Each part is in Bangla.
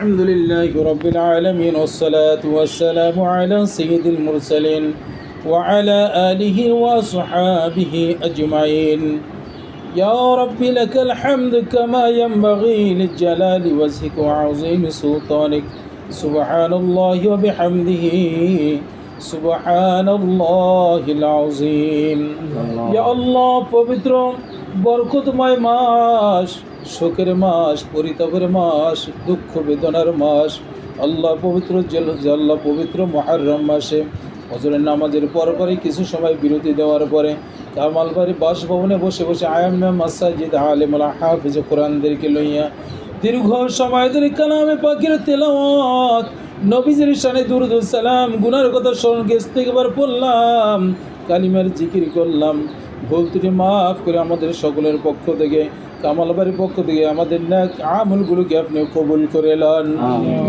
الحمد لله رب العالمين والصلاة والسلام على سيد المرسلين وعلى آله وأصحابه أجمعين. يا رب لك الحمد كما ينبغي للجلال وجهك وعظيم سلطانك. سبحان الله وبحمده سبحان الله العظيم. يا الله পবিত্র বরকতময় মাস, শোকের মাস, পরিতাপের মাস, দুঃখ বেদনার মাস আল্লাহ পবিত্র আল্লাহ পবিত্র মুহররম মাসে ফজরের নামাজের পরপরই কিছু সময় বিরতি দেওয়ার পরে কামালবাড়ি বাসভবনে বসে বসে আয়ামে মাসাজিদ আলেমুল হাফিজ কোরআনদেরকে লইয়া দীর্ঘ সময় ধরে কালামে পাকের তেলাওয়াত, নবীজির শানে দুরূদ ও সালাম, গুনার কথা স্মরণকে ইস্তিগফার পড়লাম, কালিমার জিকির করলাম। ভুল ত্রুটি মাফ করে আমাদের সকলের পক্ষ থেকে, কামালবাড়ির পক্ষ থেকে আমাদের নেক আমলগুলোকে আপনি কবুল করে লন।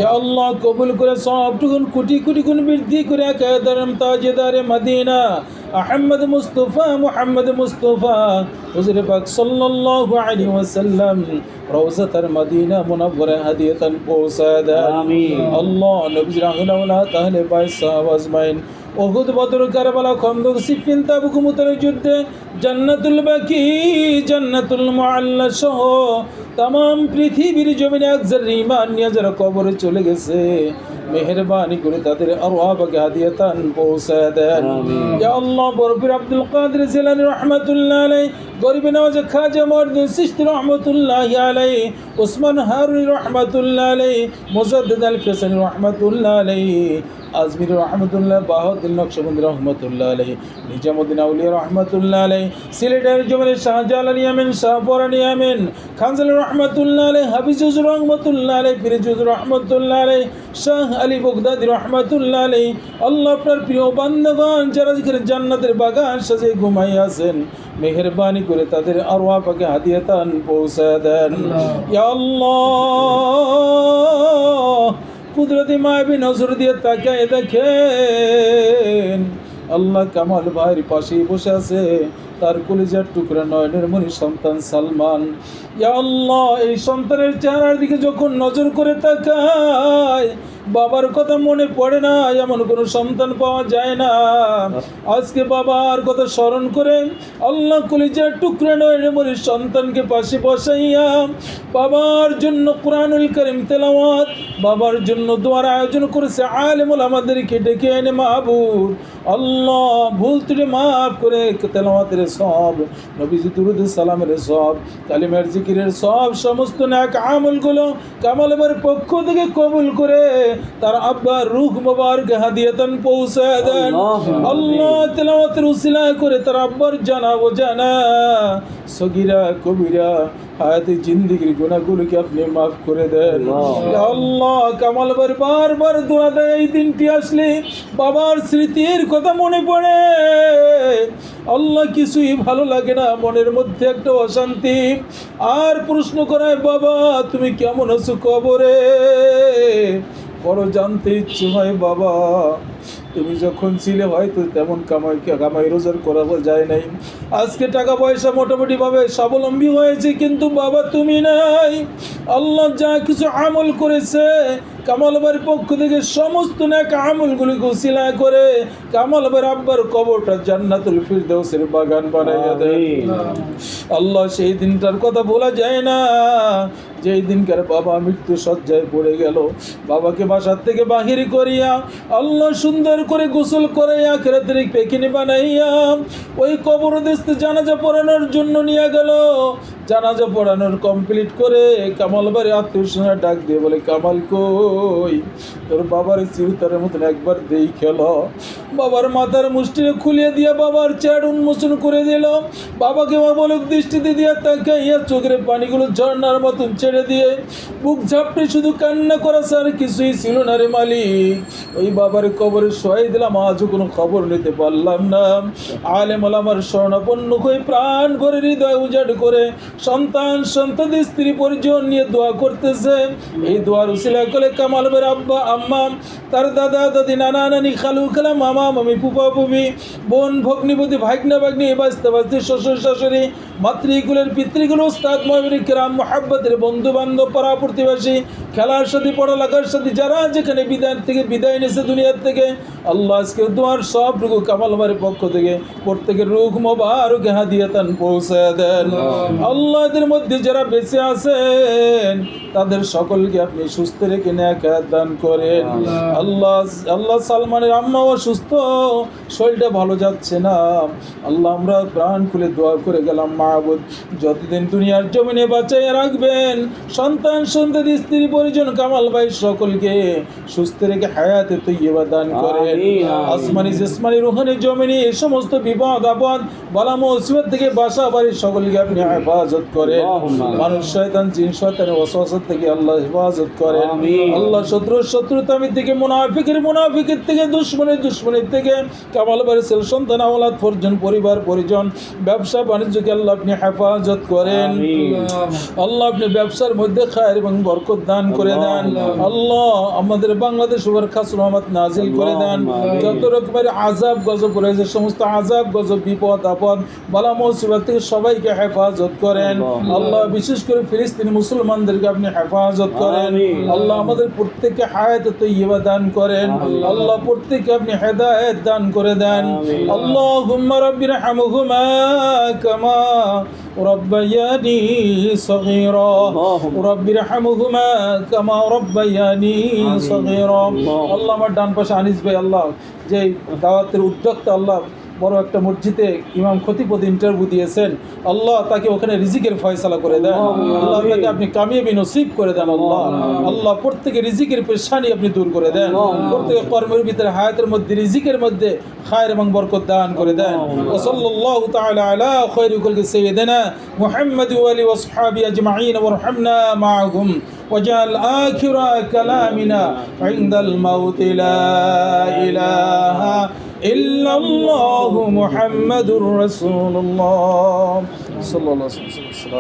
ইয়া আল্লাহ কবুল করে সবটুকুন কোটি কোটি গুণ বৃদ্ধি করে কায়দারম তাজেদারে মদিনা আহমদ মুস্তফা মুহাম্মদ মুস্তফা হুজুর পাক সাল্লাল্লাহু আলাইহি ওয়াসাল্লাম রওজাতুল মদিনা মুনাওয়ারা হাদিয়াতান পৌঁছা দেন। আমিন। আল্লাহ নবী রাহিমাহুল্লাহ তাহলে বাই সাহাবা আজমাইন উহুদ, বদর, কারবালা, খন্দক, সিফিন, তাবুক, মুতার যুদ্ধে জান্নাতুল বাকি, জান্নাতুল মুআল্লা সহ তামাম পৃথিবীর জমিনে একজন ঈমান নিয়ে যারা কবরে চলে গেছে, মেহেরবানি করে তাদের আরওয়াহকে হাদিয়াতান পৌঁছা দেন। ইয়া আল্লাহ বরফির আব্দুল কাদের জিলানী রাহমাতুল্লাহ আলাইহি, গরিব নওয়াজ খাজা মুঈনুদ্দিন চিশতি রাহমাতুল্লাহ আলাইহি, ওসমান হারুনি রাহমাতুল্লাহ আলাইহি, মুজাদ্দিদ আল ফিসানি রাহমাতুল্লাহ আলাইহি, আজমির রহমতুল্লাহ, বাহাউদ্দিন নকশবন্দি রহমতুল্লাহ আলাইহি, নিজামুদ্দিন আউলিয়া রহমতুল্লাহ আলাইহি, সিলেটের জমিনের শাহজালাল ইয়ামিন, শাহপরান ইয়ামিন, খানজাল রহমতুল্লাহ আলাইহি, হাফিজুজ রহমতুল্লাহ আলাইহি, ফিরোজ রহমতুল্লাহ আলাইহি, শাহ আলী বগদাদি রহমতুল্লাহ আলাইহি। আল্লাহ আপনার প্রিয় বান্দাগণ যারা জান্নাতের বাগান সাজে ঘুমাই আছেন, মেহেরবানি করে তাদের আরওয়াহ পাকে হাদিয়াতান পৌঁছা দেন। ইয়া আল্লাহ কুদরতি মায়াবী নজর দিয়ে তাকায় দেখেন, আল্লাহ কামাল ভাইয়ের পাশেই বসে আছে তার কলিজার টুকরা নয়নের মনি সন্তান সালমান। ইয়া আল্লাহ এই সন্তানের চেহারার দিকে যখন নজর করে তাকায় বাবার কথা মনে পড়ে না, এমন কোনো সন্তান পাওয়া যায় না। আজকে বাবার কথা স্মরণ করে আল্লাহ কলিজার টুকরা নয়নের মনি সন্তানকে পাশে বসাইয়া বাবার জন্য কোরআনুল কারীম তেলাওয়াত, বাবার জন্য দোয়ার আয়োজন করেছে আলেমুল আমাদেরকে ডেকে এনে মাহবুব আল্লাহ ভুল ত্রুটি মাফ করে তেলাওয়াতের সব, নবীজি দুরূদ সালামের সব, কালিমার জিকিরের সব, সমস্ত নেক আমলগুলো কামালের পক্ষ থেকে কবুল করে তার আব্বার রূহ মুবারক হাদিয়াতান পৌঁছে দেন। আল্লাহ তেলাওয়াতের উসিলা করে তার আব্বার জানা ও জানা সগীরা কবিরা হায়াতে জিন্দেগির গুনাহগুলোকে আপনি মাফ করে দেন। ইয়া আল্লাহ কামাল বারবার দোয়া দেয় এই দিনটি আসলে বাবার স্মৃতির কথা মনে পড়ে, আল্লাহ কিছুই ভালো লাগে না, মনের মধ্যে একটা অশান্তি, আর প্রশ্ন করায় বাবা তুমি কেমন আছো কবরে, বড় জানতে ইচ্ছে হয় বাবা তুমি যখন ছিলে হয়তো তেমন কামাই রোজগার করা যায় নাই, আজকে টাকা পয়সা মোটামুটি ভাবে স্বাবলম্বী হয়েছে, কিন্তু বাবা তুমি নাই। আল্লাহ যা কিছু আমল করেছে কামালবার পক্ষ থেকে সমস্ত নেক আমলগুলোকে উসিলা করে কামালবার আব্বার কবরটা জান্নাতুল ফিরদাউসের বাগান বানাইয়া দেন। আল্লাহ সেই দিনটার কথা ভোলা যায় না, যেই দিনকার বাবা মৃত্যু শয্যায় পড়ে গেল, বাবাকে বাসার থেকে বাহির করিয়া আল্লাহ সুন্দর করে গোসল করাইয়া আখিরাতের পেকিনি বানাইয়া ওই কবর দেশে জানাজা পড়ানোর জন্য নিয়ে গেল। জানাজা পড়ানোর কমপ্লিট করে কামাল বাড়ি আত্মীয় স্বজনের ডাক দিয়ে বলে, কামাল কই তোর বাবার চিরতারের মতন একবার দেই খেল। বাবার মাথার মুষ্টিরে খুলিয়ে দিয়া বাবার চ্যাট উন্মোচন করে দিল, বাবাকে অবলোক দৃষ্টিতে দিয়া তাকাইয়া চোখের পানিগুলো ঝর্ণার মতন ছেড়ে দিয়ে বুক ঝাপড়ে শুধু কান্না করা স্যার কিছুই ছিল না রে মালিক। ওই বাবার কবরে শোয়াই দিলাম, আজও কোনো খবর নিতে পারলাম না। আলেম ওলামার স্বর্ণাপন্ন হয়ে প্রাণ ভরে হৃদয় উজাড় করে সন্তান সন্ততি স্ত্রী পরিজন নিয়ে দোয়া করতেছে। এই দোয়ার উসিলা করে কামালের আব্বা আম্মা, তার দাদা দাদি, নানা নানি, খালু খালা, মামা মামি, ফুপা ফুপি, বোন ভগ্নিপতি, ভাগ্না ভাগ্নি, বাস্তা বাস্তি, শ্বশুর শাশুড়ি, মাতৃকুলের পিতৃকুল উস্তাদ মহবির কিরাম মুহাব্বতের বন্ধু বান্ধব পাড়া প্রতিবেশী খেলার সাথে পড়ালেখার সাথে যারা যেখানে বিদায় নিয়েছে দুনিয়ার থেকে আল্লাহ আজকে দোয়ার সবটুকু কামাল ভাইয়ের পক্ষ থেকে প্রত্যেকের রূহ মোবারক হাদিয়াতান পৌঁছে দেন। আল্লাহ এদের মধ্যে যারা বেঁচে আছেন তাদের সকলকে আপনি সুস্থ রেখে নেয়াত দান করেন। আল্লাহ সালমানের আম্মা অসুস্থ, শরীরটা ভালো যাচ্ছে না। আল্লাহ আমরা প্রাণ খুলে দোয়া করে গেলাম, মাহবুদ যতদিন দুনিয়ার জমিনে বাঁচাইয়া রাখবেন সন্তান সন্ততি স্ত্রী পরিজন কামাল ভাই সকলকে সুস্থ রেখে হায়াতে তৈয়বা দান করেন। আসমানি জিসমানি রুহানি জমিনি এই সমস্ত বিপদ আপদ বালা মুসিবত থেকে বাসা বাড়ি সকলকে আপনি হেফাজত করেন। মানুষ শয়তান জিন শয়তানের ওয়াসওয়াসা থেকে আল্লাহ হেফাজত করেন। আল্লাহ শত্রুতামি থেকে মুনাফিকের থেকে দুশমনের থেকে কামাল ভাইয়ের ছেলে সন্তান আওলাদ পরিজন পরিবার পরিজন ব্যবসা বাণিজ্যকে আল্লাহ আপনি হেফাজত করেন। আল্লাহ আপনি ব্যবসার মধ্যে খায়ের এবং বরকত দান করে দেন। আল্লাহ আমাদের বাংলাদেশ উপর খাস রহমত নাজিল করে দেন। যত রকমের আযাব গজব রয়েছে সমস্ত আযাব গজব বিপদ আপদ বালা মুসিবত থেকে সবাইকে হেফাজত করেন। আল্লাহ বিশেষ করে ফিলিস্তিনি মুসলমানদেরকে আপনি হেফাজত করেন। আল্লাহ আমাদের প্রত্যেককে হায়াত তৈয়বা দান করেন। আল্লাহ প্রত্যেককে আপনি হেদায়েত দান করে দেন। আল্লাহুম্মা রাব্বিরহামহুমা কামা রাব্বায়ানি সগীরা রাব্বিরহামহুমা কামা রাব্বায়ানি সগীরা। আল্লাহ আমার ডান পাশে আনিস ভাই আল্লাহ যে দাওয়াতের উদ্যোক্তা আল্লাহ বড় একটা মসজিদে ইমাম খতিবপদ ইন্টারভিউ দিয়েছেন, আল্লাহ তাকে ওখানে রিজিকের ফয়সালা করে দেন। আল্লাহ তাকে আপনি কামিয়াবি নসিব করে দেন। আল্লাহ প্রত্যেকে রিজিকের পেশানি আপনি দূর করে দেন। প্রত্যেকে কর্মের ভিতরে হায়াতের মধ্যে রিজিকের মধ্যে খায়ের এবং বরকত দান করে দেন। ওয়া সাল্লাল্লাহু তাআলা আলা খায়রি খালকি সাইয়্যিদিনা মুহাম্মদ ওয়া আলিহি ওয়া আসহাবিহি আজমাইন ওয়ারহামনা মাআহুম ওয়াজআল আখিরা কালামিনা ইনদাল মাউত লা ইলাহা ইল্লাল্লাহু মুহাম্মাদুর রাসূলুল্লাহ সাল্লাল্লাহু আলাইহি ওয়াসাল্লাম।